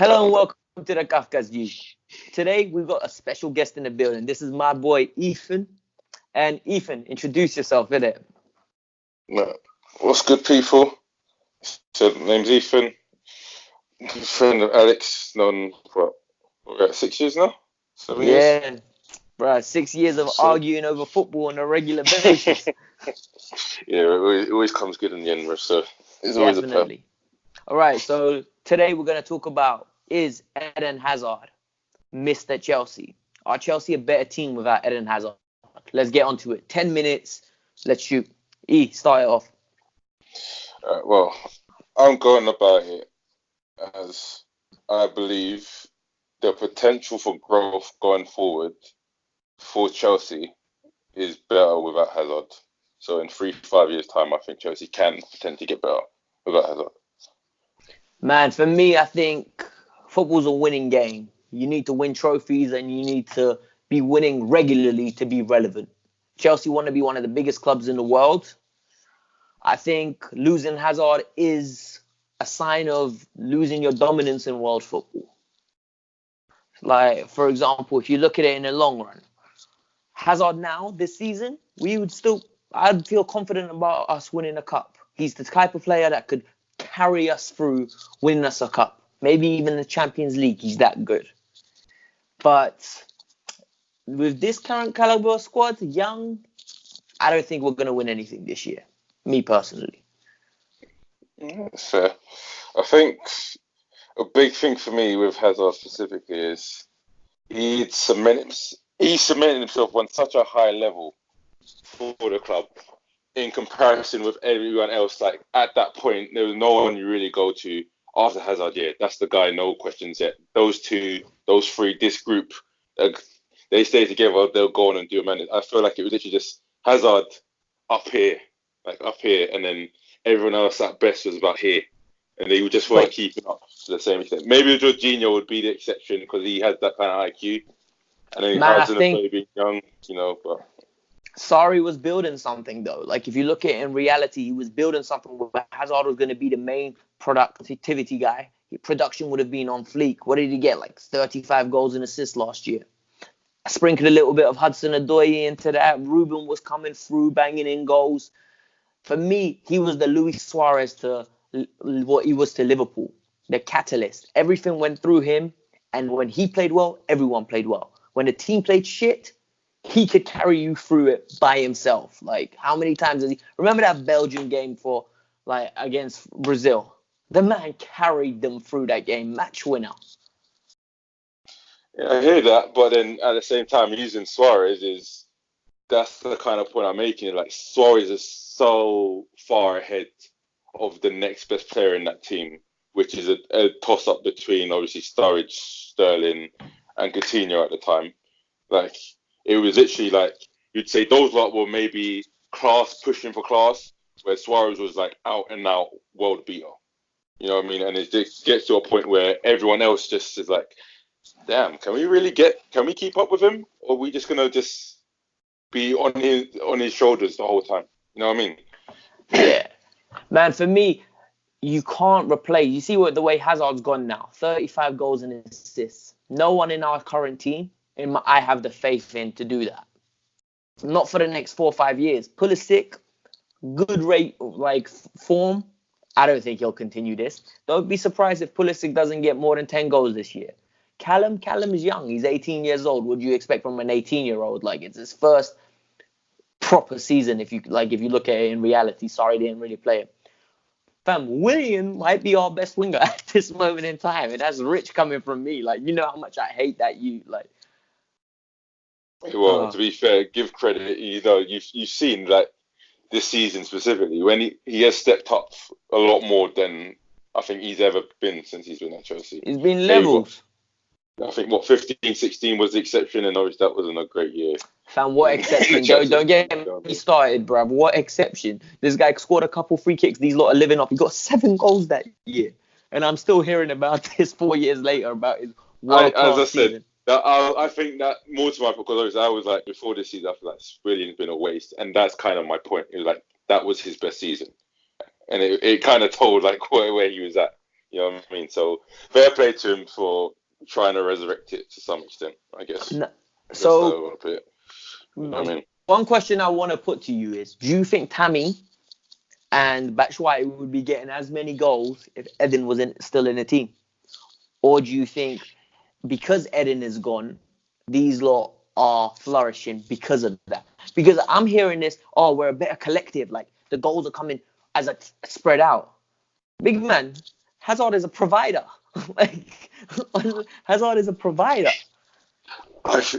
Hello and welcome to the Kavkas. Today we've got a special guest in the building. This is my boy Ethan. And Ethan, introduce yourself, innit? What's good, people? So, name's Ethan. Friend of Alex, known for we're at 6 years now? 7 years? Yeah, bro, 6 years of arguing over football on a regular basis. Yeah, it always comes good in the end, bro. So it's always a plan. All right, so today we're going to talk about, is Eden Hazard missed at Chelsea? Are Chelsea a better team without Eden Hazard? Let's get on to it. 10 minutes, let's shoot. Start it off. Well, I'm going about it as I believe the potential for growth going forward for Chelsea is better without Hazard. So in 3-5 years' time, I think Chelsea can potentially get better without Hazard. Man, for me, I think football's a winning game. You need to win trophies and you need to be winning regularly to be relevant. Chelsea want to be one of the biggest clubs in the world. I think losing Hazard is a sign of losing your dominance in world football. Like, for example, if you look at it in the long run, Hazard now, this season, I'd feel confident about us winning a cup. He's the type of player that could carry us through winning us a cup. Maybe even the Champions League, he's that good. But with this current caliber squad, young, I don't think we're going to win anything this year. Me personally. That's fair. I think a big thing for me with Hazard specifically is he cemented himself on such a high level for the club in comparison with everyone else. Like at that point, there was no one you really go to after Hazard. Yeah, that's the guy, no questions yet. Those three, this group, they stay together. They'll go on and do a man. I feel like it was literally just Hazard up here, and then everyone else at best was about here, and they just weren't keeping up to the same extent. Maybe Jorginho would be the exception because he has that kind of IQ, and then Hudson Odoi being young, but. Sarri was building something, though. Like, if you look at it in reality, he was building something where Hazard was going to be the main productivity guy. His production would have been on fleek. What did he get? Like 35 goals and assists last year. I sprinkled a little bit of Hudson Odoi into that. Ruben was coming through, banging in goals. For me, he was the Luis Suarez to what he was to Liverpool. The catalyst. Everything went through him. And when he played well, everyone played well. When the team played shit, he could carry you through it by himself. Like, how many times has he... Remember that Belgian game against Brazil? The man carried them through that game. Match winner. Yeah, I hear that, but then at the same time, using Suarez that's the kind of point I'm making. Like, Suarez is so far ahead of the next best player in that team, which is a toss-up between, obviously, Sturridge, Sterling, and Coutinho at the time. Like, it was literally like, you'd say those lot were maybe pushing for class, where Suarez was like out and out world beater. You know what I mean? And it gets to a point where everyone else just is like, damn, can we keep up with him? Or are we just going to just be on his shoulders the whole time? You know what I mean? Yeah. Man, for me, you can't replace. You see the way Hazard's gone now. 35 goals and assists. No one in our current team, I have the faith in to do that. Not for the next 4 or 5 years. Pulisic, good rate, form. I don't think he'll continue this. Don't be surprised if Pulisic doesn't get more than 10 goals this year. Callum is young. He's 18 years old. What do you expect from an 18-year-old? Like, it's his first proper season. If you look at it in reality, sorry, they didn't really play it. Fam, Willian might be our best winger at this moment in time, and that's rich coming from me. Like, you know how much I hate that Well, to be fair, give credit. You've seen like this season specifically when he has stepped up a lot more than I think he's ever been since he's been at Chelsea. He's been levels. I think 15, 16 was the exception, and obviously that wasn't a great year. Fam, what exception? Don't get me started, bruv. What exception? This guy scored a couple free kicks. These lot are living off. He got 7 goals that year, and I'm still hearing about this 4 years later about his world-class season. I think that more to my point, because obviously I was like, before this season, I feel like it's really been a waste. And that's kind of my point. It was like, that was his best season. And it kind of told like where he was at. You know what I mean? So fair play to him for trying to resurrect it to some extent, I guess. That's how I So, want to put it. You know what I mean? one question I want to put to you is: do you think Tammy and Batshuayi would be getting as many goals if Eden was still in the team? Or do you think because Eden is gone, these lot are flourishing because of that? Because I'm hearing this, oh, we're a better collective. Like, the goals are coming as a spread out. Big man, Hazard is a provider. Like, Hazard is a provider.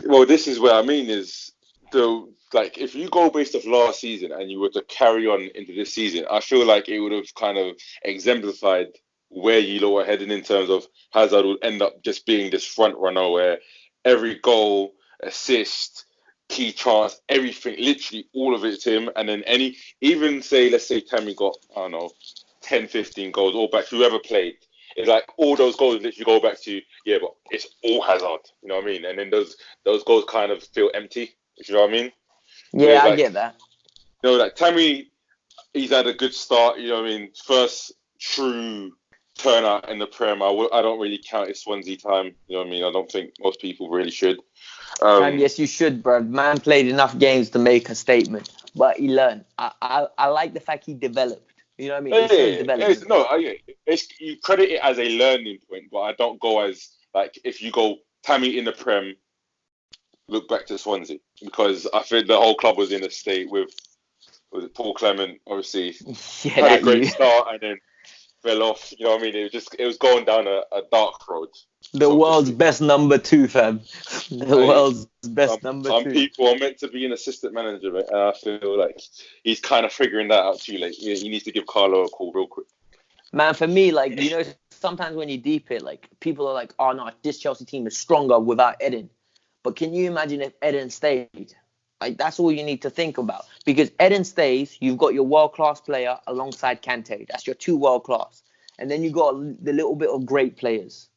Well, this is where I mean is like if you go based off last season and you were to carry on into this season, I feel like it would have kind of exemplified where you lot were heading in terms of Hazard would end up just being this front runner where every goal, assist, key chance, everything, literally all of it's him. And then let's say Tammy got, I don't know, 10, 15 goals, all back to whoever played. It's like all those goals literally go back to, yeah, but it's all Hazard, you know what I mean? And then those goals kind of feel empty, if you know what I mean? Yeah, Whereas I like, get that. like Tammy, he's had a good start, you know what I mean? First true turnout in the Prem. I don't really count his Swansea time, you know what I mean? I don't think most people really should. Fam, yes, you should, bro. Man played enough games to make a statement, but he learned. I like the fact he developed. You know what I mean? It shows development. You credit it as a learning point, but I don't go as like if you go Tammy in the Prem, look back to Swansea because I think the whole club was in a state with Paul Clement obviously Yeah, had a that great you. start and then fell off. You know what I mean? It was going down a dark road, The so to world's speak. best number two, fam. The Like, world's best number some two. people are meant to be an assistant manager, mate, and I feel like he's kind of figuring that out too late. He needs to give Carlo a call real quick. Man, for me, like, sometimes when you deep it, like, people are like, oh, no, this Chelsea team is stronger without Eden. But can you imagine if Eden stayed? Like, that's all you need to think about. Because Eden stays, you've got your world-class player alongside Kante. That's your two world-class. And then you got the little bit of great players.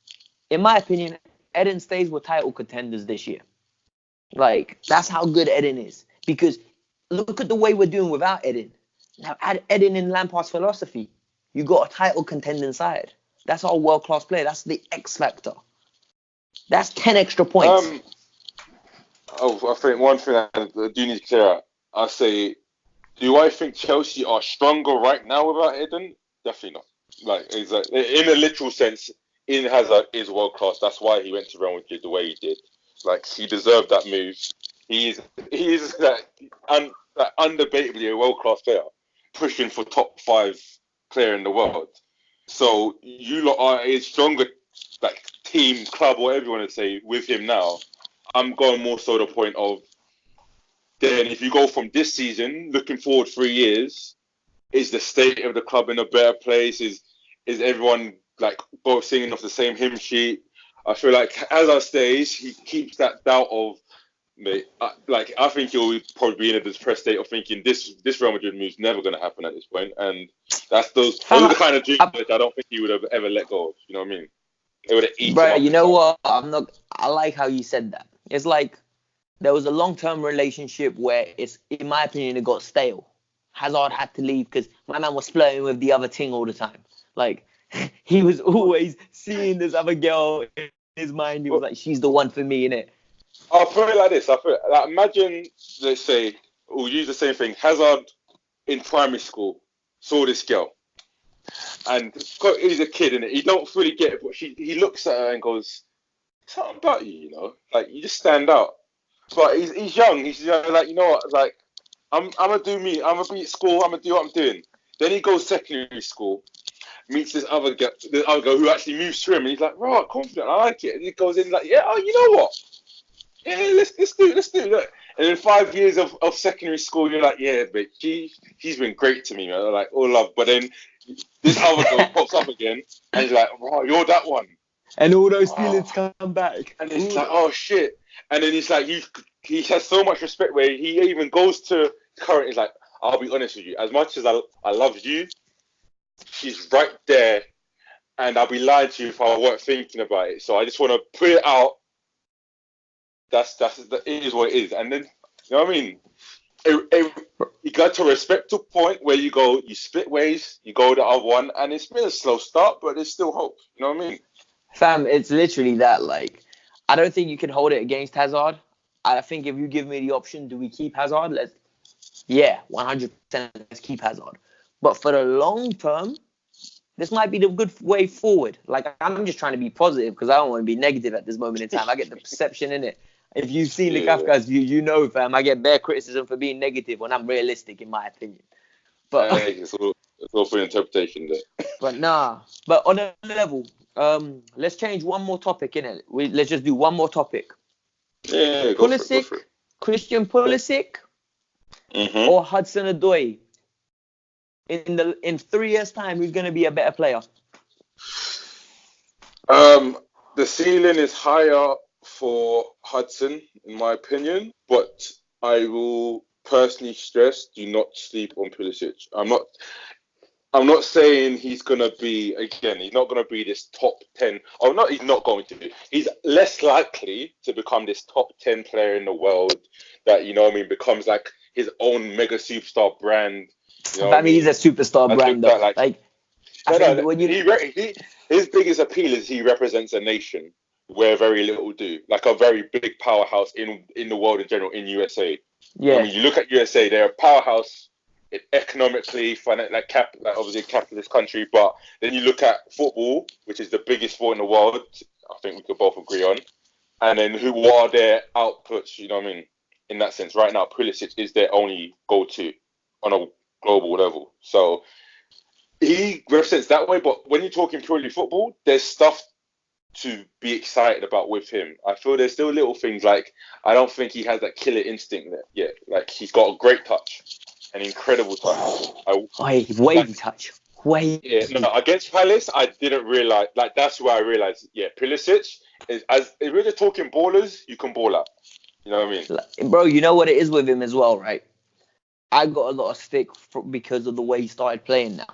In my opinion, Eden stays with title contenders this year. Like, that's how good Eden is. Because look at the way we're doing without Eden. Now, add Eden in Lampard's philosophy. You got a title contending side. That's our world-class player. That's the X factor. That's 10 extra points. I think one thing I do need to clear out. I say, do I think Chelsea are stronger right now without Eden? Definitely not. Like, in a literal sense, Eden Hazard is world class. That's why he went to Real Madrid the way he did. Like, he deserved that move. He is undebatably a world class player, pushing for top 5 player in the world. So you lot are a stronger like team, club, whatever you want to say, with him now. I'm going more so the point of then if you go from this season looking forward 3 years, is the state of the club in a better place? Is everyone like both singing off the same hymn sheet? I feel like as I stays, he keeps that doubt of mate. I think he'll probably be in a depressed state of thinking this Real Madrid move's never going to happen at this point, and that's those are the kind of dreams that I don't think he would have ever let go of. You know what I mean? It would have eaten him Bro, up. you know what? I like how you said that. It's like there was a long-term relationship where in my opinion, it got stale. Hazard had to leave because my man was flirting with the other thing all the time. Like, he was always seeing this other girl in his mind. He was like, she's the one for me, innit? I'll put it like this. Imagine, let's say, we'll use the same thing. Hazard in primary school saw this girl, and he's a kid, innit? He don't fully get it, but he looks at her and goes, "Something about you, you know, like you just stand out." But he's young. He's young, like, you know what? Like, I'm gonna do me. I'm gonna be at school. I'm gonna do what I'm doing. Then he goes secondary school, meets this other girl who actually moves to him, and he's like, "Right, confident. I like it." And he goes in like, "Yeah, oh, you know what? Yeah, let's do it. Look." And in 5 years of secondary school, you're like, "Yeah, but she's been great to me, man. Like, all love." But then this other girl pops up again, and he's like, "Wow, you're that one." And all those feelings come back. And it's like, "Oh shit." And then he's like, he has so much respect where he even goes to current. He's like, "I'll be honest with you. As much as I love you, she's right there, and I'll be lying to you if I weren't thinking about it. So I just want to put it out. It is what it is." And then, you know what I mean? You got to a respectable point where you split ways, you go the other one, and it's been a slow start, but there's still hope. You know what I mean? Fam, it's literally that. Like, I don't think you can hold it against Hazard. I think if you give me the option, do we keep Hazard? 100% let's keep Hazard. But for the long term, this might be the good way forward. Like, I'm just trying to be positive because I don't want to be negative at this moment in time. I get the perception in it. If you've seen the Kavkas, you know, fam, I get bare criticism for being negative when I'm realistic, in my opinion. But it's all for interpretation there. But nah. But on a level, let's change one more topic, innit? Let's just do one more topic. Yeah, Pulisic, go for it. Christian Pulisic, or Hudson Odoi. In 3 years' time, who's gonna be a better player? The ceiling is higher for Hudson, in my opinion, but I will personally stress: do not sleep on Pulisic. I'm not saying he's gonna be again. He's not gonna be this top 10. Oh, not he's not going to be. He's less likely to become this top 10 player in the world that becomes like his own mega superstar brand. You know I mean, he's a superstar brand, though. His biggest appeal is he represents a nation where very little do, like a very big powerhouse in the world in general, in USA. Yeah. I mean, you look at USA, they're a powerhouse economically, obviously a capitalist country. But then you look at football, which is the biggest sport in the world. I think we could both agree on. And then who are their outputs? You know what I mean? In that sense, right now, Pulisic is their only go-to on a global level. So he represents that way. But when you're talking purely football, there's stuff to be excited about with him. I feel there's still little things like I don't think he has that killer instinct yet. Like he's got a great touch, an incredible touch. Wavy touch. Yeah, no, against Palace, I didn't realize. Like that's where I realized. Yeah, Pulisic is if we're just talking ballers, you can ball out. You know what I mean? Bro, you know what it is with him as well, right? I got a lot of stick because of the way he started playing now.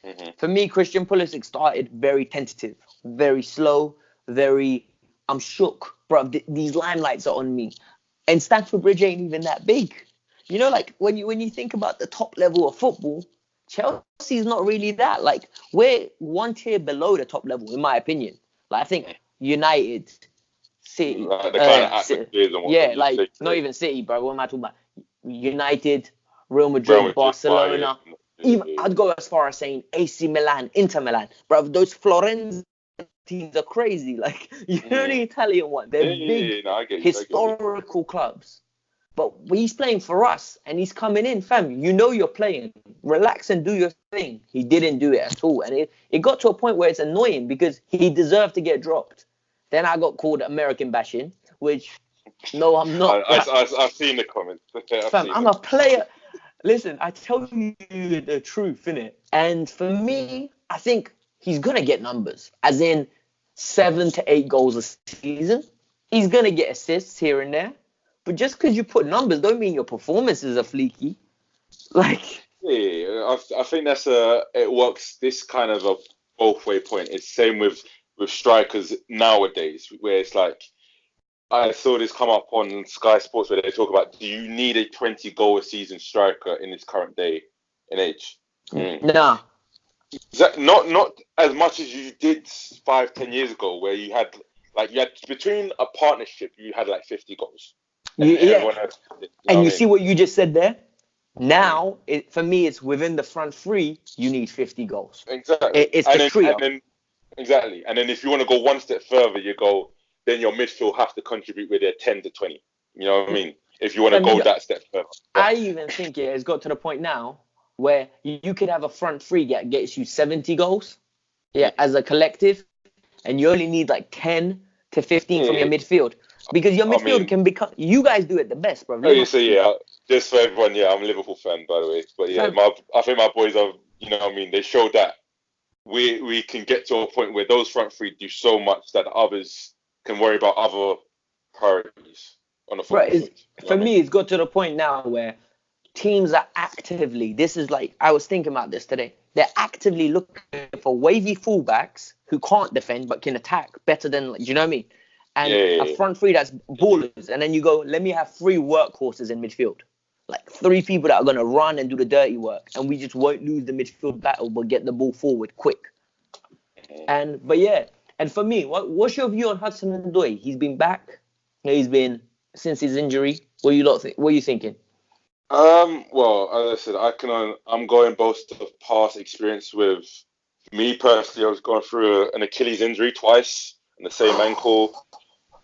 Mm-hmm. For me, Christian Pulisic started very tentative, very slow, I'm shook. Bro, these limelights are on me. And Stamford Bridge ain't even that big. You know, like, when you think about the top level of football, Chelsea's not really that. Like, we're one tier below the top level, in my opinion. Like, I think United, City. Like the kind of atmospheres and yeah, like, not even City, bro. What am I talking about? United, Real Madrid, Barcelona. Even I'd go as far as saying AC Milan, Inter Milan. Bro, those Florence teams are crazy. Like, you know the Italian one. They're big, historical clubs. But he's playing for us, and he's coming in, fam. You know you're playing. Relax and do your thing. He didn't do it at all. And it got to a point where it's annoying because he deserved to get dropped. Then I got called American bashing, which, no, I'm not. I've seen the comments. Fam, I'm a player. Listen, I tell you the truth, innit? And for me, I think he's going to get numbers, as in 7 to 8 goals a season. He's going to get assists here and there. But just because you put numbers don't mean your performances are fleeky. Like, yeah, I think it works this kind of a both-way point. It's the same with strikers nowadays, where it's like, I saw this come up on Sky Sports where they talk about, do you need a 20-goal a season striker in this current day and age? Nah. Not as much as you did 5-10 years ago, where you had between a partnership, you had like 50 goals. And you see what you just said there? Now, for me, it's within the front three, you need 50 goals. Exactly. It's the trio. Exactly. And then if you want to go one step further, then your midfield have to contribute with their 10 to 20. You know what I mean? If you want to go that step further. I even think it has got to the point now where you could have a front three that gets you 70 goals, as a collective, and you only need like 10 to 15 from your midfield. Because your midfield can become... You guys do it the best, bro. Just for everyone, I'm a Liverpool fan, by the way. But I think my boys are, you know what I mean, they showed that we can get to a point where those front three do so much that the others can worry about other priorities on the football field. For me, it's got to the point now where teams are actively... This is like... I was thinking about this today. They're actively looking for wavy fullbacks who can't defend but can attack better than... do you know what I mean? And a front three that's ballers. And then you go, let me have 3 workhorses in midfield. like 3 people that are going to run and do the dirty work, and we just won't lose the midfield battle, but get the ball forward quick. But yeah, and for me, what's your view on Hudson Odoi? He's been back. He's been since his injury. What you lot think? What are you thinking? Well, as I said, I'm going both of past experience with me personally. I was going through an Achilles injury twice in the same ankle.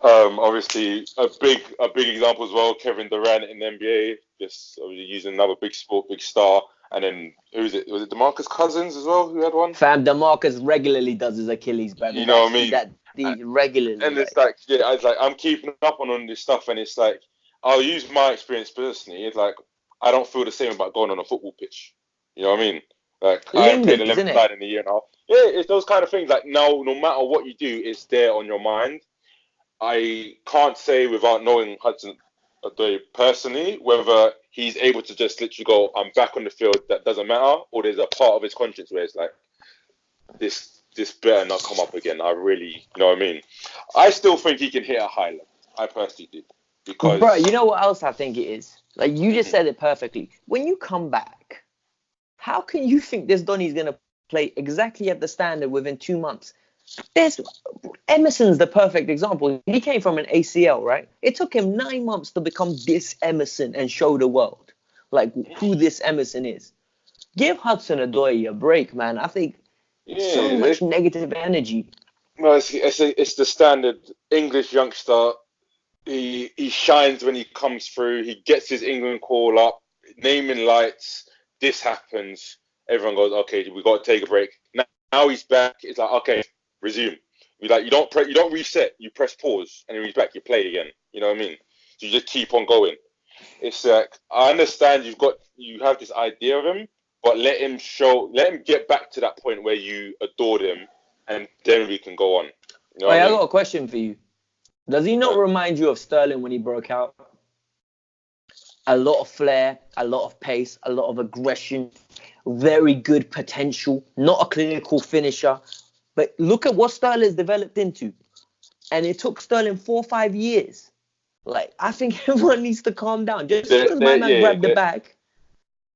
Obviously, a big example as well. Kevin Durant in the NBA, just obviously using another big star. And then who's it? Was it DeMarcus Cousins as well who had one? Fam, DeMarcus regularly does his Achilles, brother. You know what I mean? Regularly. And it's like, yeah, I'm keeping up on this stuff, and it's like, I'll use my experience personally. It's like, I don't feel the same about going on a football pitch. You know what I mean? Like, I haven't played 11 side in a year now. Yeah, it's those kind of things. Like, no matter what you do, it's there on your mind. I can't say without knowing Hudson Odoi personally whether he's able to just literally go, I'm back on the field, that doesn't matter, or there's a part of his conscience where it's like, this better not come up again. I really, you know what I mean? I still think he can hit a high level. I personally do. Because, bro, you know what else I think it is? Like, you just said it perfectly. When you come back, how can you think this Donny's going to play exactly at the standard within 2 months? Emerson's the perfect example. He came from an ACL, right? It took him 9 months to become this Emerson and show the world, like, who this Emerson is. Give Hudson Odoi a break, man. I think so much negative energy. No, it's the standard English youngster. He shines when he comes through. He gets his England call up, naming lights. This happens. Everyone goes, okay, we got to take a break. Now he's back. It's like, okay, resume. You don't reset. You press pause, and when he's back, you play again. You know what I mean? So you just keep on going. It's like, I understand you have this idea of him, but let him get back to that point where you adored him, and then we can go on. You know I got a question for you. Does he not remind you of Sterling when he broke out? A lot of flair, a lot of pace, a lot of aggression, very good potential, not a clinical finisher. But look at what Sterling's developed into. And it took Sterling 4 or 5 years. Like, I think everyone needs to calm down. Just because my man grabbed the bag.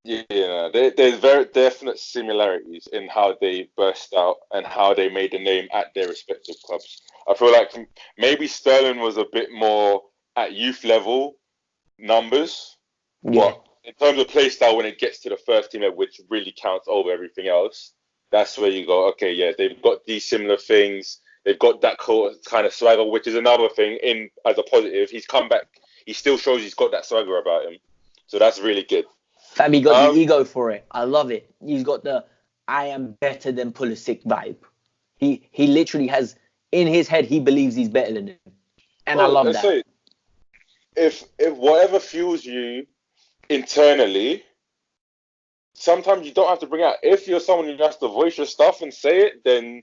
Yeah, there's very definite similarities in how they burst out and how they made the name at their respective clubs. I feel like maybe Sterling was a bit more at youth level numbers, but in terms of play style, when it gets to the first team, which really counts over everything else, that's where you go, okay, yeah, they've got these similar things. They've got that kind of swagger, which is another thing. As a positive, he's come back. He still shows he's got that swagger about him, so that's really good. Fam, he got the ego for it. I love it. He's got the I am better than Pulisic vibe. He literally has, in his head, he believes he's better than him. And I love that. Say, if whatever fuels you internally, sometimes you don't have to bring out. If you're someone who has to voice your stuff and say it, then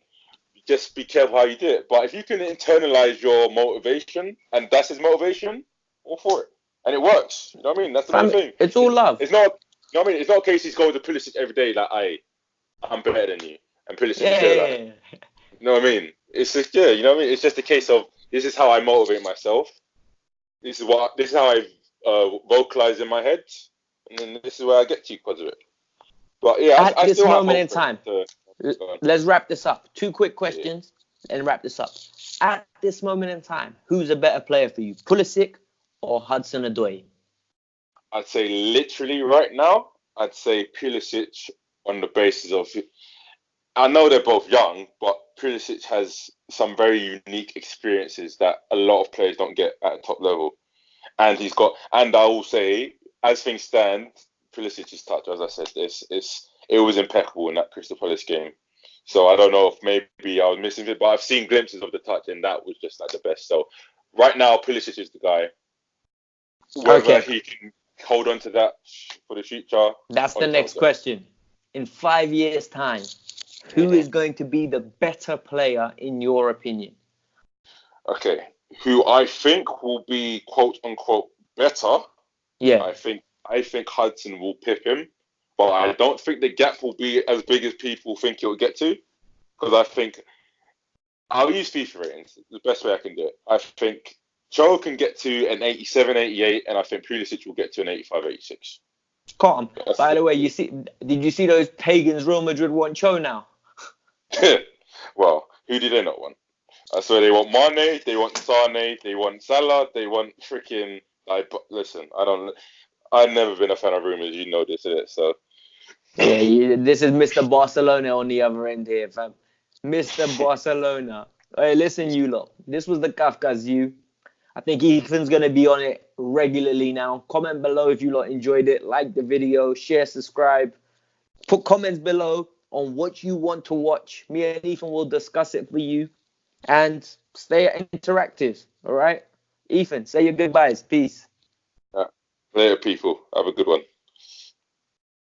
just be careful how you do it. But if you can internalize your motivation, and that's his motivation, all for it. And it works. You know what I mean? That's the main thing. It's all love. It's not, you know what I mean? It's not a case he's going to Pulisic every day like, I'm better than you. And Pulisic You know what I mean? It's just, you know what I mean? It's just a case of, this is how I motivate myself. This is how I vocalize in my head. And then this is where I get to because of it. But yeah, at this moment in time, let's wrap this up. 2 quick questions and wrap this up. At this moment in time, who's a better player for you? Pulisic or Hudson Odoi? I'd say literally right now, I'd say Pulisic on the basis of, I know they're both young, but Pulisic has some very unique experiences that a lot of players don't get at a top level. And I will say, as things stand, Pulisic's touch, as I said, it was impeccable in that Crystal Palace game. So I don't know if maybe I was missing it, but I've seen glimpses of the touch and that was just like the best. So right now, Pulisic is the guy. Whether he can hold on to that for the future. That's the next question. In 5 years' time, who is going to be the better player in your opinion? Okay. Who I think will be quote unquote better. Yeah. I think Hudson will pip him, but I don't think the gap will be as big as people think it will get to. Because I think I'll use FIFA ratings, the best way I can do it. I think Joe can get to an 87, 88, and I think Pulisic will get to an 85, 86. Calm. By the way, did you see those pagans Real Madrid want Cho now? Well, who did they not want? I swear they want Mane, they want Sane, they want Salah, they want freaking like. Listen, I've never been a fan of rumors. You know this, is it? So Yeah, this is Mr. Barcelona on the other end here, fam. Mr. Barcelona. Hey, listen, you lot. This was the Kavkas you. I think Ethan's going to be on it regularly now. Comment below if you lot enjoyed it. Like the video. Share, subscribe. Put comments below on what you want to watch. Me and Ethan will discuss it for you. And stay interactive, all right? Ethan, say your goodbyes. Peace. later, people. Have a good one.